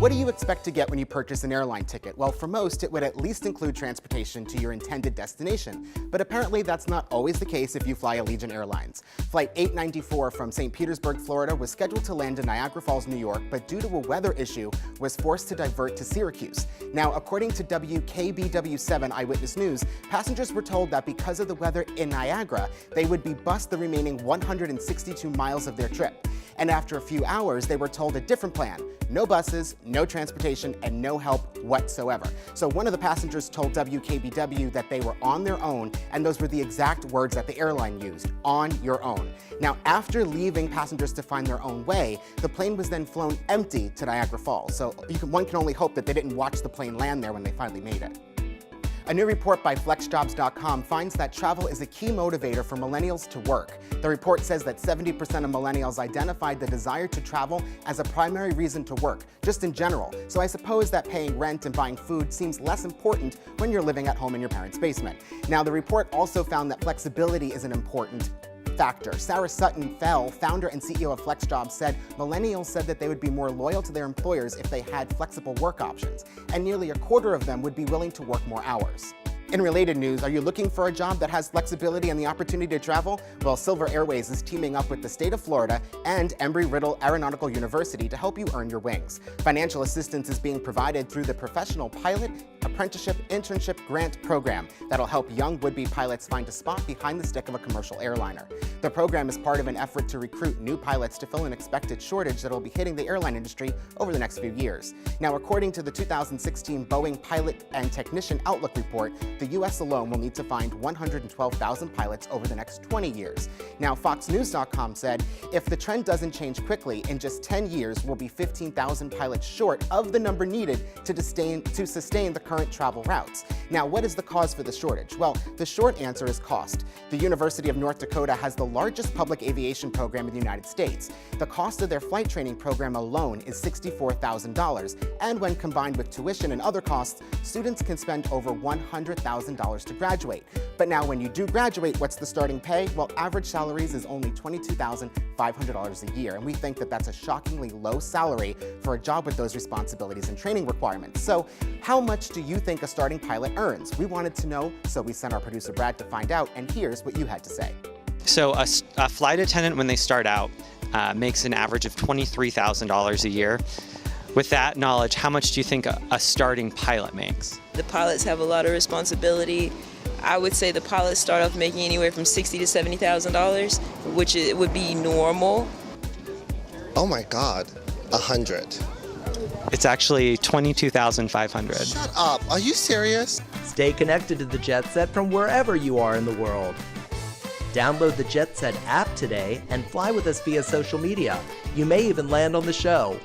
What do you expect to get when you purchase an airline ticket? Well, for most, it would at least include transportation to your intended destination. But apparently that's not always the case if you fly Allegiant Airlines. Flight 894 from St. Petersburg, Florida was scheduled to land in Niagara Falls, New York, but due to a weather issue, was forced to divert to Syracuse. Now, according to WKBW7 Eyewitness News, passengers were told that because of the weather in Niagara, they would be bused the remaining 162 miles of their trip. And after a few hours, they were told a different plan. No buses, no transportation, and no help whatsoever. So one of the passengers told WKBW that they were on their own, and those were the exact words that the airline used, on your own. Now, after leaving passengers to find their own way, the plane was then flown empty to Niagara Falls. So one can only hope that they didn't watch the plane land there when they finally made it. A new report by FlexJobs.com finds that travel is a key motivator for millennials to work. The report says that 70% of millennials identified the desire to travel as a primary reason to work, just in general. So I suppose that paying rent and buying food seems less important when you're living at home in your parents' basement. Now, the report also found that flexibility is an important factor. Sarah Sutton Fell, founder and CEO of FlexJobs, said millennials said that they would be more loyal to their employers if they had flexible work options, and nearly a quarter of them would be willing to work more hours. In related news, are you looking for a job that has flexibility and the opportunity to travel? Well, Silver Airways is teaming up with the state of Florida and Embry-Riddle Aeronautical University to help you earn your wings. Financial assistance is being provided through the Professional Pilot Apprenticeship Internship Grant Program that'll help young would-be pilots find a spot behind the stick of a commercial airliner. The program is part of an effort to recruit new pilots to fill an expected shortage that will be hitting the airline industry over the next few years. Now, according to the 2016 Boeing Pilot and Technician Outlook Report, the U.S. alone will need to find 112,000 pilots over the next 20 years. Now, FoxNews.com said, if the trend doesn't change quickly, in just 10 years, we'll be 15,000 pilots short of the number needed to sustain the current travel routes. Now, what is the cause for the shortage? Well, the short answer is cost. The University of North Dakota has the largest public aviation program in the United States. The cost of their flight training program alone is $64,000, and when combined with tuition and other costs, students can spend over $100,000 to graduate. But now when you do graduate, what's the starting pay? Well, average salaries is only $22,500 a year, and we think that that's a shockingly low salary for a job with those responsibilities and training requirements. So how much do you think a starting pilot earns? We wanted to know, so we sent our producer Brad to find out, and here's what you had to say. So a flight attendant, when they start out, makes an average of $23,000 a year. With that knowledge, how much do you think a starting pilot makes? The pilots have a lot of responsibility. I would say the pilots start off making anywhere from $60,000 to $70,000, which would be normal. Oh my God, 100. It's actually $22,500. Shut up, are you serious? Stay connected to the Jet Set from wherever you are in the world. Download the Jet Set app today and fly with us via social media. You may even land on the show.